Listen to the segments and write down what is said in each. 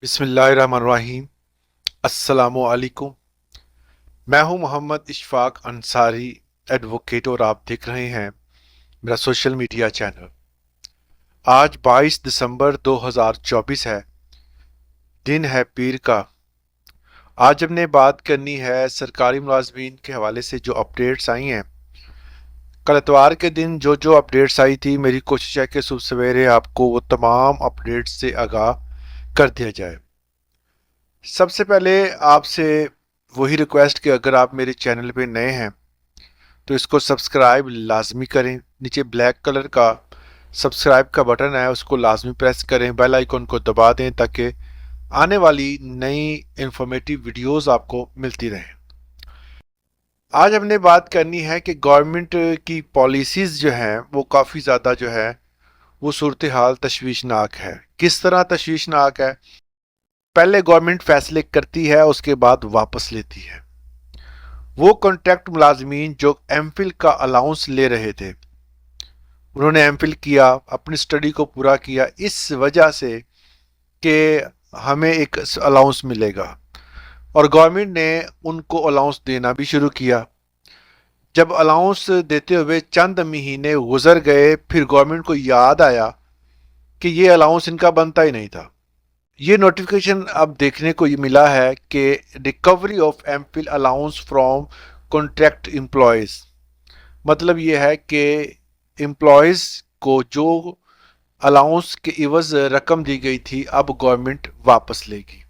बिस्मिल्लाहिर्रहमानिर्रहीम। अस्सलामु अलैकुम। मैं हूं मोहम्मद इशफाक अंसारी, एडवोकेट, और आप देख रहे हैं मेरा सोशल मीडिया चैनल। आज 22 दिसंबर 2024 है, दिन है पीर का। आज हमने बात करनी है सरकारी मुलाजमीन के हवाले से जो अपडेट्स आई हैं। कल इतवार के दिन जो जो अपडेट्स आई थी, मेरी कोशिश है कि सुबह सवेरे आपको वो तमाम अपडेट्स से आगाह कर दिया जाए। सबसे पहले आपसे वही रिक्वेस्ट कि अगर आप मेरे चैनल पे नए हैं तो इसको सब्सक्राइब लाजमी करें। नीचे ब्लैक कलर का सब्सक्राइब का बटन है, उसको लाजमी प्रेस करें, बेल आइकन को दबा दें ताकि आने वाली नई इंफॉर्मेटिव वीडियोस आपको मिलती रहें। आज हमने बात करनी है कि गवर्नमेंट की पॉलिसीज़ जो हैं वो काफ़ी ज़्यादा जो है वो सूरत हाल तशवीशनाक है। किस तरह तशवीशनाक है? पहले गवर्नमेंट फैसले करती है, उसके बाद वापस लेती है। वो कॉन्ट्रैक्ट मुलाजमीन जो एमफिल का अलाउंस ले रहे थे, उन्होंने एमफिल किया, अपनी स्टडी को पूरा किया इस वजह से कि हमें एक अलाउंस मिलेगा, और गवर्नमेंट ने उनको अलाउंस देना भी शुरू किया। जब अलाउंस देते हुए चंद महीने गुजर गए, फिर गवर्नमेंट को याद आया कि ये अलाउंस इनका बनता ही नहीं था। ये नोटिफिकेशन अब देखने को ये मिला है कि recovery of MPhil allowance from contract employees. मतलब ये है कि एम्प्लॉयज़ को जो अलाउंस के इवज रकम दी गई थी अब गवर्नमेंट वापस लेगी।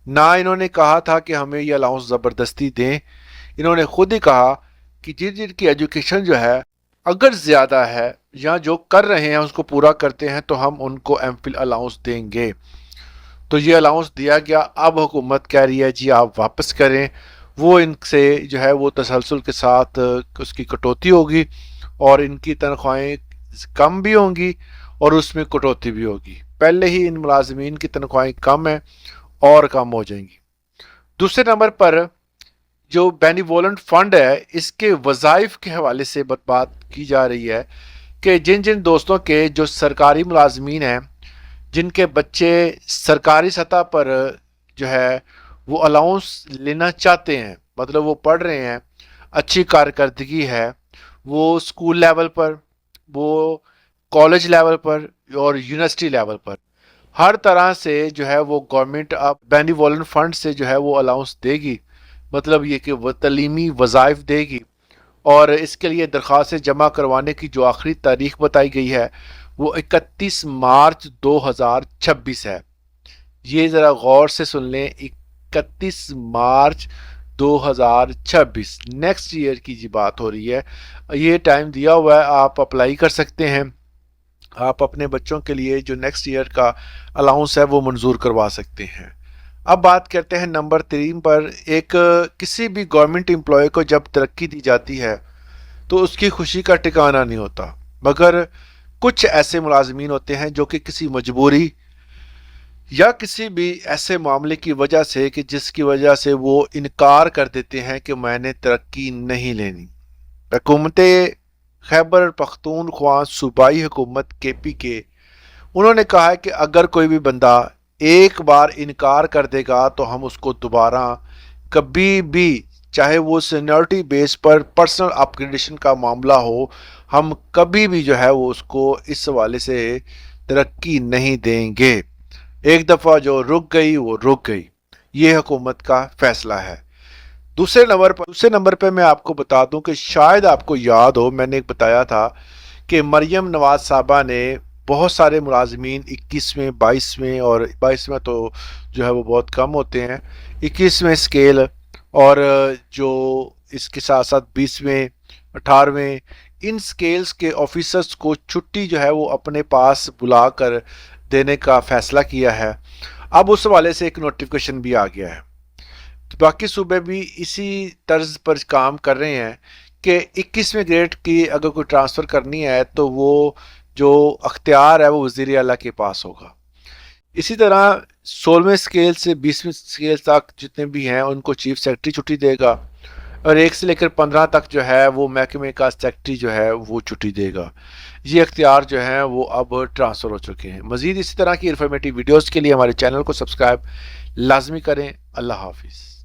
ना इन्होंने कहा था कि हमें ये अलाउंस ज़बरदस्ती दें, इन्होंने खुद ही कहा कि जिनकी एजुकेशन जो है अगर ज़्यादा है या जो कर रहे हैं उसको पूरा करते हैं तो हम उनको एमफिल अलाउंस देंगे। तो ये अलाउंस दिया गया। अब हुकूमत कह रही है जी आप वापस करें। वो इनसे जो है वो तसलसल के साथ उसकी कटौती होगी और इनकी तनख्वाहें कम भी होंगी और उसमें कटौती भी होगी। पहले ही इन मुलाजमीन की तनख्वाहें कम हैं और कम हो जाएंगी। दूसरे नंबर पर जो बेनिवोलेंट फंड है, इसके वज़ाइफ के हवाले से बात की जा रही है कि जिन जिन दोस्तों के जो सरकारी मुलाजमीन हैं, जिनके बच्चे सरकारी सतह पर जो है वो अलाउंस लेना चाहते हैं, मतलब वो पढ़ रहे हैं, अच्छी कारकर्दगी है, वो स्कूल लेवल पर, वो कॉलेज लेवल पर और यूनिवर्सिटी लेवल पर, हर तरह से जो है वो गवर्नमेंट अब बेनिवोलेंट फंड से जो है वो अलाउंस देगी। मतलब ये कि वो तलीमी वज़ाइफ देगी। और इसके लिए दरख्वास्तें जमा करवाने की जो आखिरी तारीख बताई गई है वो 31 मार्च 2026 है। ये ज़रा गौर से सुन लें, 31 मार्च 2026 नेक्स्ट ईयर की जी बात हो रही है। ये टाइम दिया हुआ है, आप अप्लाई कर सकते हैं। आप अपने बच्चों के लिए जो नेक्स्ट ईयर का अलाउंस है वो मंजूर करवा सकते हैं। अब बात करते हैं नंबर 3 पर। एक किसी भी गवर्नमेंट एम्प्लॉय को जब तरक्की दी जाती है तो उसकी खुशी का ठिकाना नहीं होता, मगर कुछ ऐसे मुलाजमीन होते हैं जो कि किसी मजबूरी या किसी भी ऐसे मामले की वजह से कि जिसकी वजह से वो इनकार कर देते हैं कि मैंने तरक्की नहीं लेनी। हुकूमत खैबर पख्तूनख्वा सूबाई हुकूमत KPK, उन्होंने कहा है कि अगर कोई भी बंदा एक बार इनकार कर देगा तो हम उसको दोबारा कभी भी, चाहे वो सीनियरिटी बेस पर पर्सनल अपग्रेडेशन का मामला हो, हम कभी भी जो है वो उसको इस हवाले से तरक्की नहीं देंगे। एक दफ़ा जो रुक गई वो रुक गई। ये हुकूमत का फैसला है। दूसरे नंबर पे मैं आपको बता दूं कि शायद आपको याद हो, मैंने एक बताया था कि मरियम नवाज साहबा ने बहुत सारे मुलाजमीन 21वें 22वें, और 22वें तो जो है वो बहुत कम होते हैं, 21वें स्केल और जो इसके साथ साथ 20वें 18वें, इन स्केल्स के ऑफिसर्स को छुट्टी जो है वो अपने पास बुला कर देने का फैसला किया है। अब उस हवाले से एक नोटिफिकेशन भी आ गया है। तो बाकी सूबे भी इसी तर्ज पर काम कर रहे हैं कि 21वें ग्रेड की अगर कोई ट्रांसफ़र करनी है तो वो जो अख्तियार है वो वज़ीर आला के पास होगा। इसी तरह 16वें स्केल से 20वें स्केल तक जितने भी हैं उनको चीफ सेक्रेटरी छुट्टी देगा। اور 1 سے لے کر 15 تک جو ہے وہ محکمے کا سیکرٹری جو ہے وہ چھٹی دے گا۔ یہ اختیار جو ہیں وہ اب ٹرانسفر ہو چکے ہیں۔ مزید اسی طرح کی انفارمیٹیو ویڈیوز کے لیے ہمارے چینل کو سبسکرائب لازمی کریں۔ اللہ حافظ۔